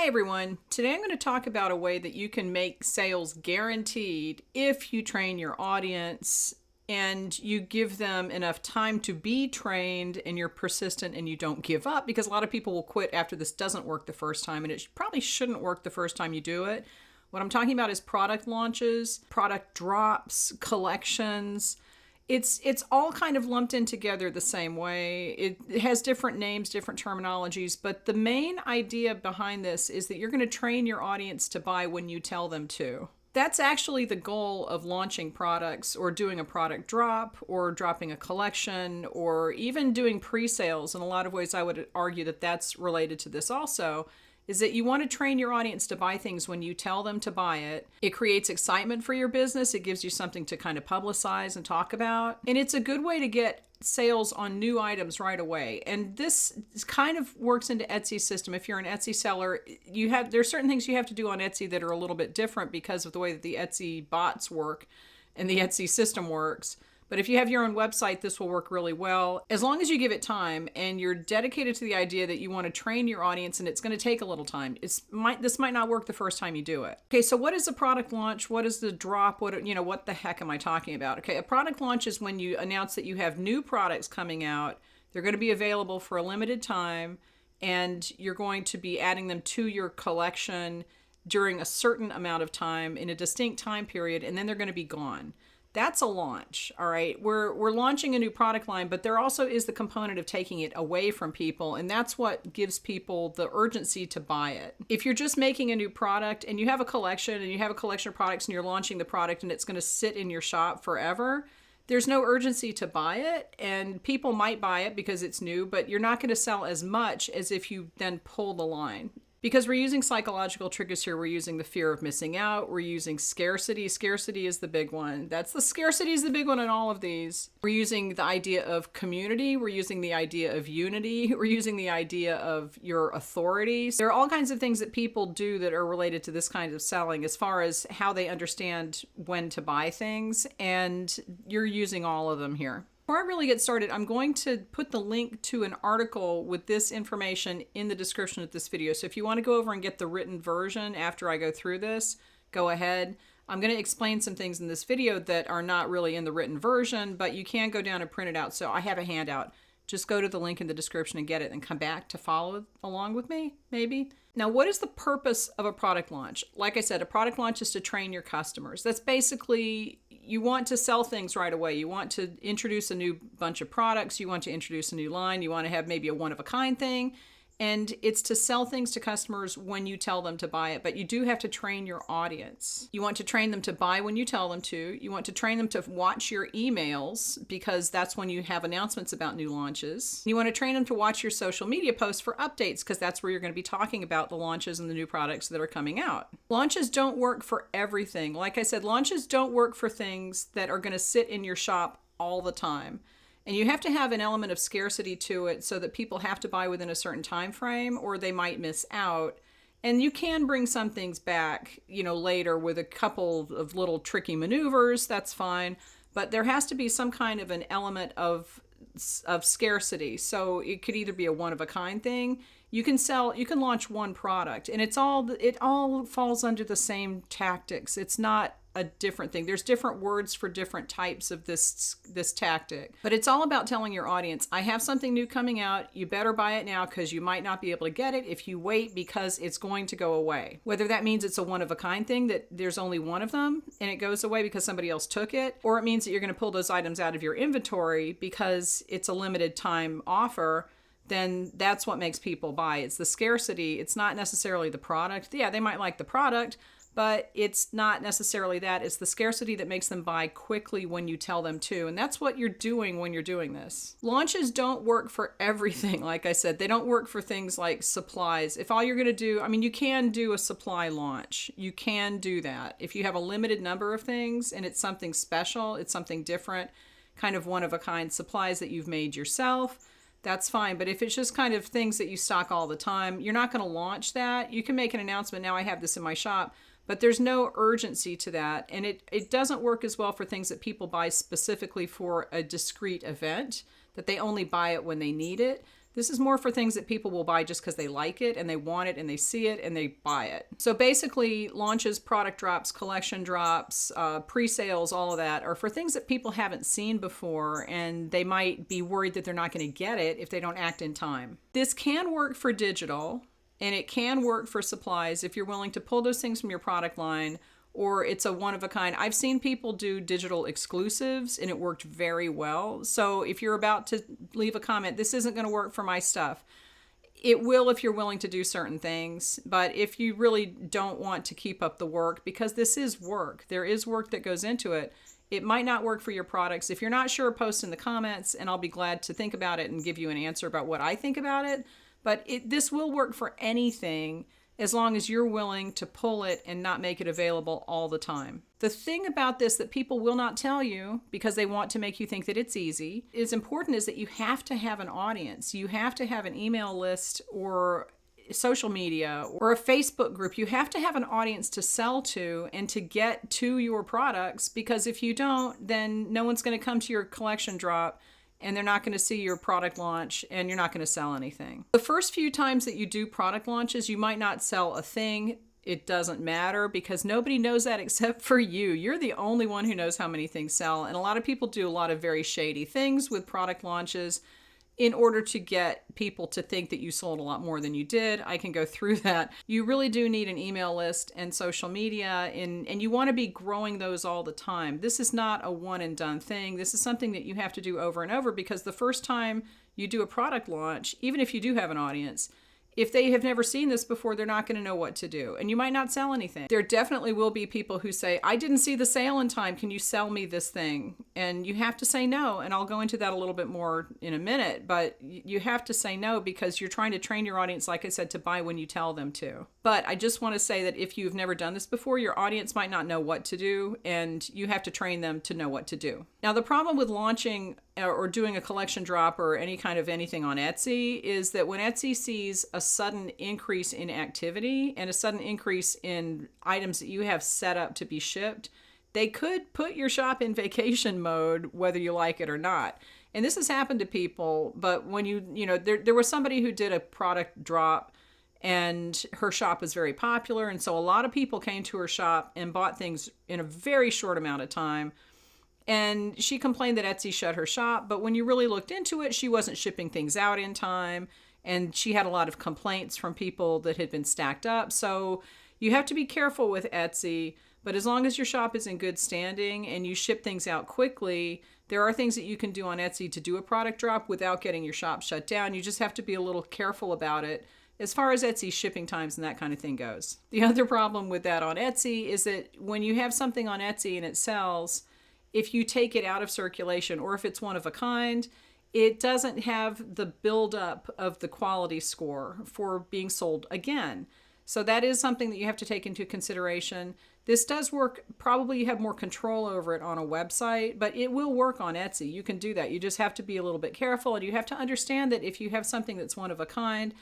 Hi everyone. Today I'm going to talk about a way that you can make sales guaranteed if you train your audience and you give them enough time to be trained and you're persistent and you don't give up, because a lot of people will quit after this doesn't work the first time, and it probably shouldn't work the first time you do it. What I'm talking about is product launches, product drops, collections. It's all kind of lumped in together the same way. It has different names, different terminologies, but the main idea behind this is that you're going to train your audience to buy when you tell them to. That's actually the goal of launching products or doing a product drop or dropping a collection or even doing pre-sales. In a lot of ways, I would argue that that's related to this also, is that you want to train your audience to buy things when you tell them to buy it. It creates excitement for your business. It gives you something to kind of publicize and talk about. And it's a good way to get sales on new items right away. And this kind of works into Etsy's system. If you're an Etsy seller, there's certain things you have to do on Etsy that are a little bit different because of the way that the Etsy bots work and the Etsy system works. But if you have your own website, this will work really well, as long as you give it time and you're dedicated to the idea that you want to train your audience, and it's going to take a little time. This might not work the first time you do it. Okay, so what is a product launch? What is the drop? What the heck am I talking about? Okay, a product launch is when you announce that you have new products coming out. They're going to be available for a limited time, and you're going to be adding them to your collection during a certain amount of time in a distinct time period, and then they're going to be gone. That's a launch, all right? We're launching a new product line, but there also is the component of taking it away from people, and that's what gives people the urgency to buy it. If you're just making a new product and you have a collection of products and you're launching the product and it's going to sit in your shop forever, there's no urgency to buy it, and people might buy it because it's new, but you're not going to sell as much as if you then pull the line. Because we're using psychological triggers here. We're using the fear of missing out. We're using scarcity. Scarcity is the big one. Scarcity is the big one in all of these. We're using the idea of community. We're using the idea of unity. We're using the idea of your authority. There are all kinds of things that people do that are related to this kind of selling as far as how they understand when to buy things. And you're using all of them here. Before I really get started, I'm going to put the link to an article with this information in the description of this video. So if you want to go over and get the written version after I go through this, go ahead. I'm going to explain some things in this video that are not really in the written version, but you can go down and print it out. So I have a handout. Just go to the link in the description and get it and come back to follow along with me, maybe. Now, what is the purpose of a product launch? Like I said, a product launch is to train your customers. That's basically, you want to sell things right away. You want to introduce a new bunch of products. You want to introduce a new line. You want to have maybe a one-of-a-kind thing. And it's to sell things to customers when you tell them to buy it. But you do have to train your audience. You want to train them to buy when you tell them to. You want to train them to watch your emails, because that's when you have announcements about new launches. You want to train them to watch your social media posts for updates, because that's where you're going to be talking about the launches and the new products that are coming out. Launches don't work for everything. Like I said, launches don't work for things that are going to sit in your shop all the time. And you have to have an element of scarcity to it so that people have to buy within a certain time frame or they might miss out. And you can bring some things back, later with a couple of little tricky maneuvers. That's fine. But there has to be some kind of an element of scarcity. So it could either be a one-of-a-kind thing. You can launch one product, and it all falls under the same tactics. It's not a different thing. There's different words for different types of this tactic, but it's all about telling your audience, I have something new coming out. You better buy it now, because you might not be able to get it if you wait, because it's going to go away. Whether that means it's a one-of-a-kind thing, that there's only one of them and it goes away because somebody else took it, or it means that you're going to pull those items out of your inventory because it's a limited time offer, then that's what makes people buy. It's the scarcity. It's not necessarily the product. Yeah, they might like the product, but it's not necessarily that. It's the scarcity that makes them buy quickly when you tell them to. And that's what you're doing when you're doing this. Launches don't work for everything. Like I said, they don't work for things like supplies. If all you're going to do, you can do a supply launch. You can do that. If you have a limited number of things and it's something special, it's something different, kind of one-of-a-kind supplies that you've made yourself, that's fine. But if it's just kind of things that you stock all the time, you're not going to launch that. You can make an announcement, now I have this in my shop, but there's no urgency to that. And it doesn't work as well for things that people buy specifically for a discrete event, that they only buy it when they need it. This is more for things that people will buy just because they like it and they want it and they see it and they buy it. So basically, launches, product drops, collection drops, pre-sales, all of that are for things that people haven't seen before, and they might be worried that they're not going to get it if they don't act in time. This can work for digital, and it can work for supplies if you're willing to pull those things from your product line, or it's a one-of-a-kind. I've seen people do digital exclusives, and it worked very well. So if you're about to leave a comment, this isn't going to work for my stuff, it will if you're willing to do certain things. But if you really don't want to keep up the work, because this is work, there is work that goes into it, it might not work for your products. If you're not sure, post in the comments, and I'll be glad to think about it and give you an answer about what I think about it. But this will work for anything, as long as you're willing to pull it and not make it available all the time. The thing about this that people will not tell you, because they want to make you think that it's easy, is important, is that you have to have an audience. You have to have an email list or social media or a Facebook group. You have to have an audience to sell to and to get to your products, because if you don't, then no one's going to come to your collection drop, and they're not going to see your product launch, and you're not going to sell anything. The first few times that you do product launches, you might not sell a thing. It doesn't matter, because nobody knows that except for you. You're the only one who knows how many things sell. And a lot of people do a lot of very shady things with product launches in order to get people to think that you sold a lot more than you did. I can go through that. You really do need an email list and social media, and you want to be growing those all the time. This is not a one and done thing. This is something that you have to do over and over, because the first time you do a product launch, even if you do have an audience, if they have never seen this before, they're not going to know what to do, and you might not sell anything. There definitely will be people who say, I didn't see the sale in time. Can you sell me this thing? And you have to say no, and I'll go into that a little bit more in a minute, but you have to say no, because you're trying to train your audience, like I said, to buy when you tell them to. But I just want to say that if you've never done this before, your audience might not know what to do, and you have to train them to know what to do. Now, the problem with launching or doing a collection drop or any kind of anything on Etsy is that when Etsy sees a sudden increase in activity and a sudden increase in items that you have set up to be shipped, they could put your shop in vacation mode, whether you like it or not. And this has happened to people, but when there was somebody who did a product drop, and her shop was very popular, and so a lot of people came to her shop and bought things in a very short amount of time. And she complained that Etsy shut her shop, but when you really looked into it, she wasn't shipping things out in time, and she had a lot of complaints from people that had been stacked up. So you have to be careful with Etsy, but as long as your shop is in good standing and you ship things out quickly, there are things that you can do on Etsy to do a product drop without getting your shop shut down. You just have to be a little careful about it as far as Etsy shipping times and that kind of thing goes. The other problem with that on Etsy is that when you have something on Etsy and it sells, if you take it out of circulation, or if it's one of a kind, it doesn't have the buildup of the quality score for being sold again. So that is something that you have to take into consideration. This does work. Probably you have more control over it on a website, but it will work on Etsy. You can do that. You just have to be a little bit careful, and you have to understand that if you have something that's one of a kind,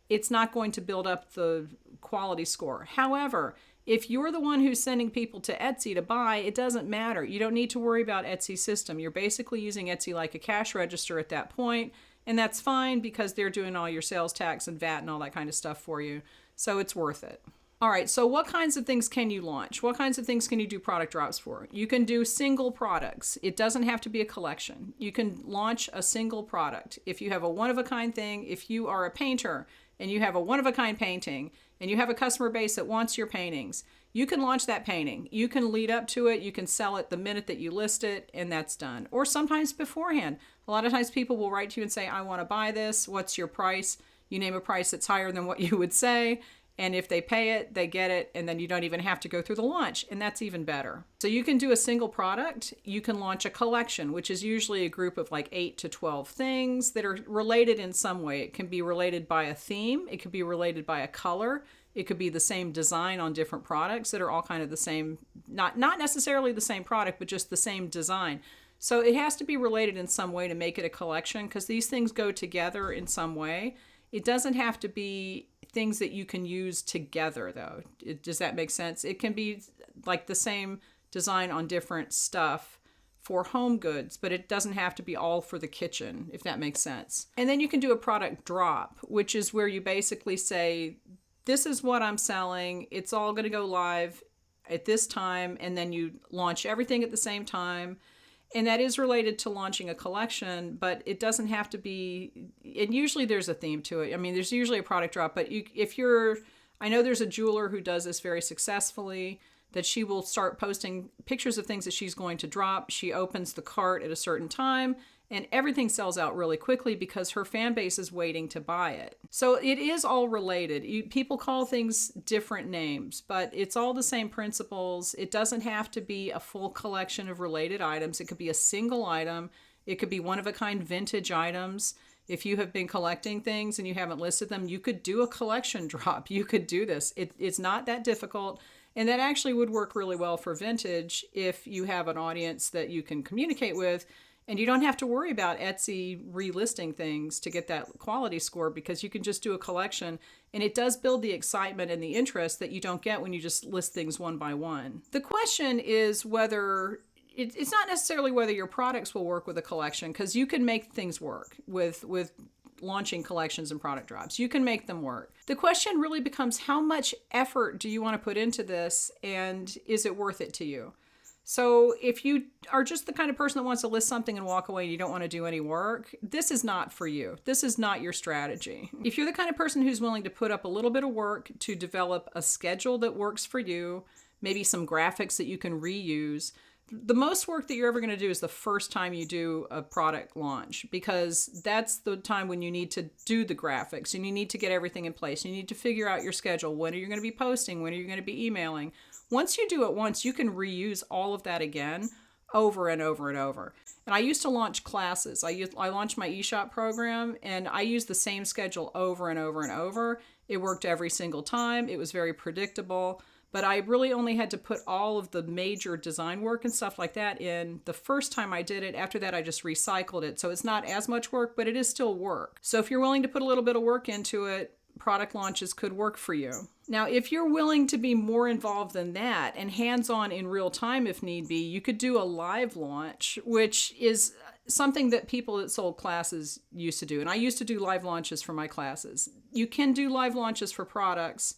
it's not going to build up the quality score. However, if you're the one who's sending people to Etsy to buy, it doesn't matter. You don't need to worry about Etsy's system. You're basically using Etsy like a cash register at that point, and that's fine because they're doing all your sales tax and VAT and all that kind of stuff for you. So it's worth it. All right, so what kinds of things can you launch? What kinds of things can you do product drops for? You can do single products. It doesn't have to be a collection. You can launch a single product. If you have a one-of-a-kind thing, if you are a painter and you have a one-of-a-kind painting, and you have a customer base that wants your paintings, you can launch that painting. You can lead up to it. You can sell it the minute that you list it, and that's done. Or sometimes beforehand. A lot of times people will write to you and say, I want to buy this. What's your price? You name a price that's higher than what you would say. And if they pay it, they get it, and then you don't even have to go through the launch, and that's even better. So you can do a single product. You can launch a collection, which is usually a group of like 8 to 12 things that are related in some way. It can be related by a theme. It could be related by a color. It could be the same design on different products that are all kind of the same, not necessarily the same product, but just the same design. So it has to be related in some way to make it a collection, because these things go together in some way. It doesn't have to be things that you can use together, though. Does that make sense? It can be like the same design on different stuff for home goods, but it doesn't have to be all for the kitchen, if that makes sense. And then you can do a product drop, which is where you basically say, this is what I'm selling. It's all going to go live at this time. And then you launch everything at the same time. And that is related to launching a collection, but it doesn't have to be, and usually there's a theme to it. I mean, there's usually a product drop, but I know there's a jeweler who does this very successfully, that she will start posting pictures of things that she's going to drop. She opens the cart at a certain time and everything sells out really quickly because her fan base is waiting to buy it. So it is all related. People call things different names, but it's all the same principles. It doesn't have to be a full collection of related items. It could be a single item. It could be one-of-a-kind vintage items. If you have been collecting things and you haven't listed them, you could do a collection drop. You could do this. It's not that difficult. And that actually would work really well for vintage if you have an audience that you can communicate with, and you don't have to worry about Etsy relisting things to get that quality score, because you can just do a collection, and it does build the excitement and the interest that you don't get when you just list things one by one. The question is whether it's not necessarily whether your products will work with a collection, because you can make things work with launching collections and product drops. You can make them work. The question really becomes, how much effort do you want to put into this, and is it worth it to you? So if you are just the kind of person that wants to list something and walk away and you don't want to do any work, this is not for you. This is not your strategy. If you're the kind of person who's willing to put up a little bit of work to develop a schedule that works for you, maybe some graphics that you can reuse, the most work that you're ever going to do is the first time you do a product launch, because that's the time when you need to do the graphics and you need to get everything in place. You need to figure out your schedule. When are you going to be posting? When are you going to be emailing? Once you do it once, you can reuse all of that again over and over and over. And I used to launch classes. I launched my eShop program, and I used the same schedule over and over and over. It worked every single time. It was very predictable. But I really only had to put all of the major design work and stuff like that in the first time I did it. After that, I just recycled it. So it's not as much work, but it is still work. So if you're willing to put a little bit of work into it, product launches could work for you. Now, if you're willing to be more involved than that and hands-on in real time if need be, you could do a live launch, which is something that people that sold classes used to do. And I used to do live launches for my classes. You can do live launches for products,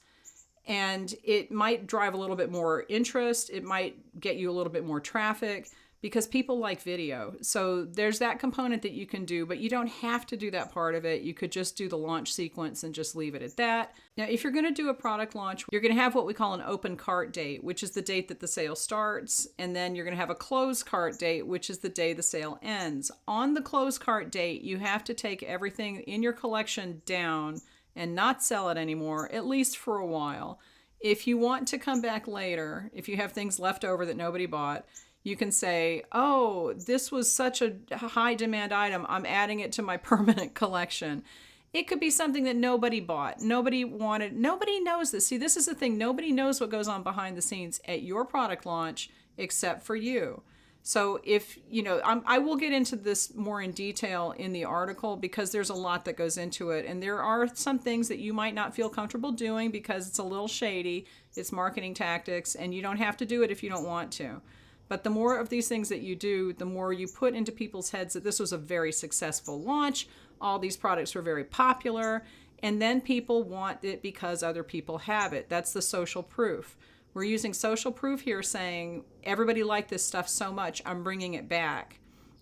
and it might drive a little bit more interest. It might get you a little bit more traffic because people like video. So there's that component that you can do, but you don't have to do that part of it. You could just do the launch sequence and just leave it at that. Now, if you're going to do a product launch, you're going to have what we call an open cart date, which is the date that the sale starts. And then you're going to have a closed cart date, which is the day the sale ends. On the closed cart date, you have to take everything in your collection down and not sell it anymore, at least for a while. If you want to come back later, if you have things left over that nobody bought, you can say, oh, this was such a high demand item, I'm adding it to my permanent collection. It could be something that nobody bought, nobody wanted, nobody knows this. See, this is the thing, nobody knows what goes on behind the scenes at your product launch except for you. So if, I will get into this more in detail in the article because there's a lot that goes into it. And there are some things that you might not feel comfortable doing because it's a little shady. It's marketing tactics, and you don't have to do it if you don't want to. But the more of these things that you do, the more you put into people's heads that this was a very successful launch. All these products were very popular. And then people want it because other people have it. That's the social proof. We're using social proof here, saying everybody liked this stuff so much, I'm bringing it back.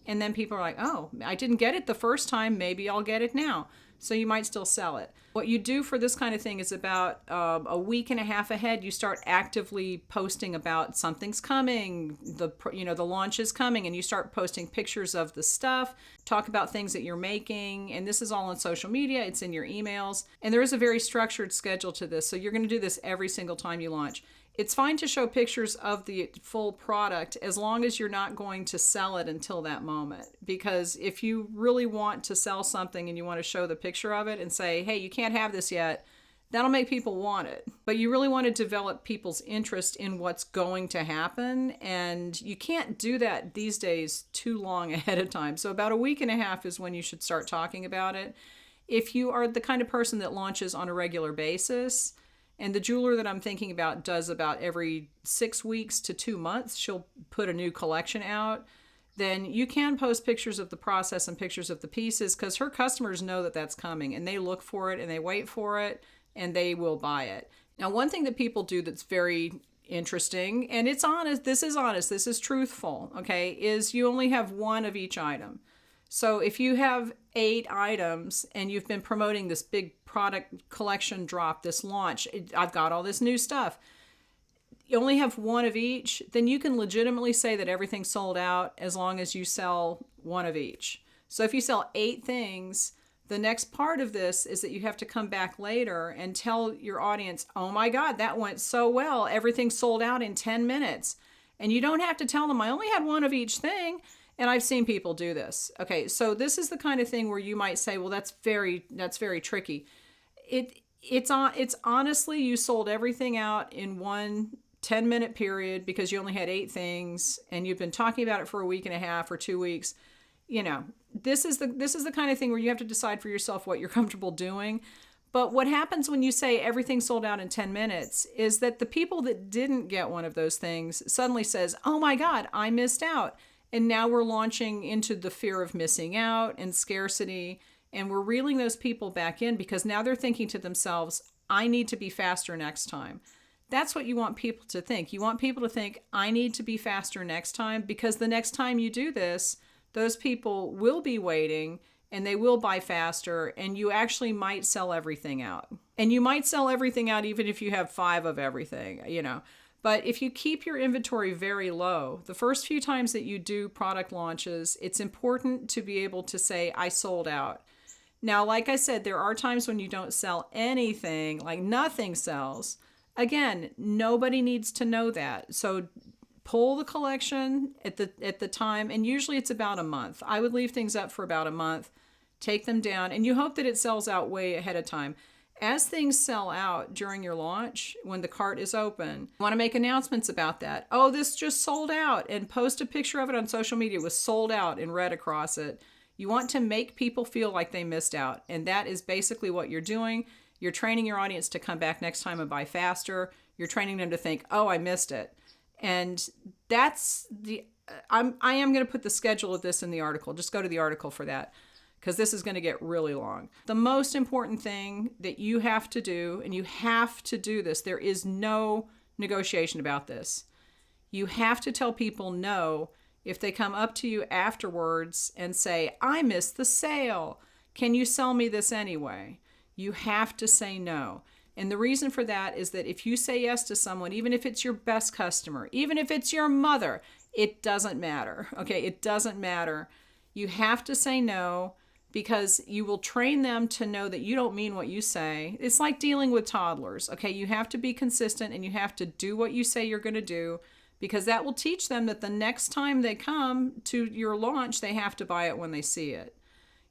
And then people are like, oh, I didn't get it the first time, maybe I'll get it now. So you might still sell it. What you do for this kind of thing is about a week and a half ahead, you start actively posting about something's coming, the launch is coming, and you start posting pictures of the stuff, talk about things that you're making, and this is all on social media, it's in your emails, and there is a very structured schedule to this, so you're going to do this every single time you launch. It's fine to show pictures of the full product as long as you're not going to sell it until that moment. Because if you really want to sell something and you want to show the picture of it and say, hey, you can't have this yet, that'll make people want it. But you really want to develop people's interest in what's going to happen. And you can't do that these days too long ahead of time. So about a week and a half is when you should start talking about it. If you are the kind of person that launches on a regular basis, and the jeweler that I'm thinking about does about every 6 weeks to 2 months, she'll put a new collection out. then you can post pictures of the process and pictures of the pieces, because her customers know that that's coming and they look for it and they wait for it and they will buy it. Now, one thing that people do that's very interesting, and it's honest, this is truthful, okay, is you only have one of each item. So if you have 8 items and you've been promoting this big product collection drop, this launch, I've got all this new stuff, you only have one of each, then you can legitimately say that everything's sold out as long as you sell one of each. So if you sell 8 things, the next part of this is that you have to come back later and tell your audience, oh my God, that went so well. Everything sold out in 10 minutes. And you don't have to tell them, I only had one of each thing. And I've seen people do this. Okay, so this is the kind of thing where you might say, well, that's very tricky. It's honestly, you sold everything out in one 10-minute period because you only had 8 things and you've been talking about it for a week and a half or 2 weeks. You know, this is the kind of thing where you have to decide for yourself what you're comfortable doing. But what happens when you say everything sold out in 10 minutes is that the people that didn't get one of those things suddenly says, oh my God, I missed out. And now we're launching into the fear of missing out and scarcity. And we're reeling those people back in because now they're thinking to themselves, I need to be faster next time. That's what you want people to think. You want people to think, I need to be faster next time, because the next time you do this, those people will be waiting and they will buy faster, and you actually might sell everything out. And you might sell everything out even if you have 5 of everything, you know. But if you keep your inventory very low, the first few times that you do product launches, it's important to be able to say, I sold out. Now, like I said, there are times when you don't sell anything, like nothing sells. Again, nobody needs to know that. So pull the collection at the time, and usually it's about a month. I would leave things up for about a month, take them down, and you hope that it sells out way ahead of time. As things sell out during your launch, when the cart is open, you want to make announcements about that. Oh, this just sold out, and post a picture of it on social media with sold out in red across it. You want to make people feel like they missed out, and that is basically what you're doing. You're training your audience to come back next time and buy faster. You're training them to think, oh, I missed it. And that's I am going to put the schedule of this in the article. Just go to the article for that, because this is going to get really long. The most important thing that you have to do, and you have to do this, there is no negotiation about this. You have to tell people no if they come up to you afterwards and say, I missed the sale. Can you sell me this anyway? You have to say no. And the reason for that is that if you say yes to someone, even if it's your best customer, even if it's your mother, it doesn't matter. Okay, it doesn't matter. You have to say no, because you will train them to know that you don't mean what you say. It's like dealing with toddlers. Okay, you have to be consistent and you have to do what you say you're going to do, because that will teach them that the next time they come to your launch, they have to buy it when they see it.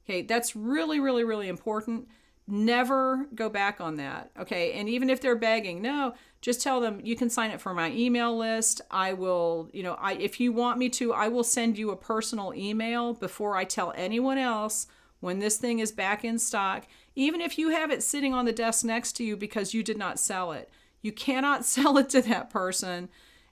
Okay, that's really, really, really important. Never go back on that. Okay, and even if they're begging, no, just tell them, you can sign up for my email list. I will, if you want me to, I will send you a personal email before I tell anyone else when this thing is back in stock, even if you have it sitting on the desk next to you because you did not sell it. You cannot sell it to that person.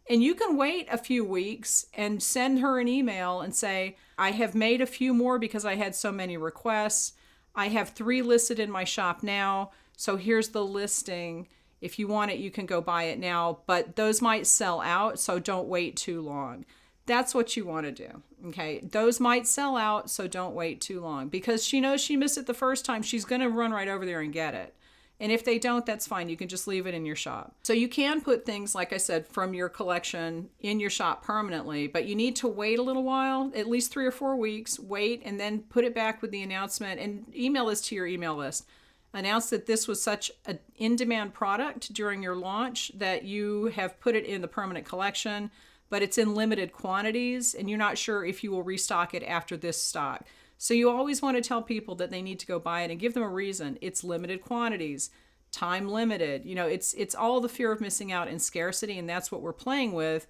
And you can wait a few weeks and send her an email and say, I have made a few more because I had so many requests. I have 3 listed in my shop now, so here's the listing. If you want it, you can go buy it now, but those might sell out, so don't wait too long. That's what you want to do, okay? Those might sell out, so don't wait too long, because she knows she missed it the first time. She's going to run right over there and get it. And if they don't, that's fine. You can just leave it in your shop. So you can put things, like I said, from your collection in your shop permanently, but you need to wait a little while, at least 3 or 4 weeks, wait, and then put it back with the announcement and email this to your email list. Announce that this was such an in-demand product during your launch that you have put it in the permanent collection, but it's in limited quantities and you're not sure if you will restock it after this stock. So you always want to tell people that they need to go buy it and give them a reason. It's limited quantities, time limited. It's all the fear of missing out and scarcity, and that's what we're playing with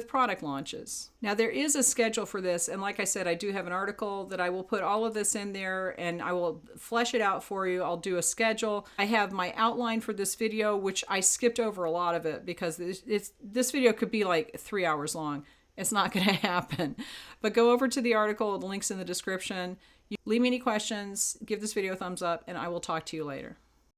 product launches. Now, there is a schedule for this, and like I said, I do have an article that I will put all of this in there, and I will flesh it out for you. I'll do a schedule. I have my outline for this video, which I skipped over a lot of it because this video could be like 3 hours long. It's not going to happen. But go over to the article, the link's in the description. Leave me any questions, give this video a thumbs up, and I will talk to you later.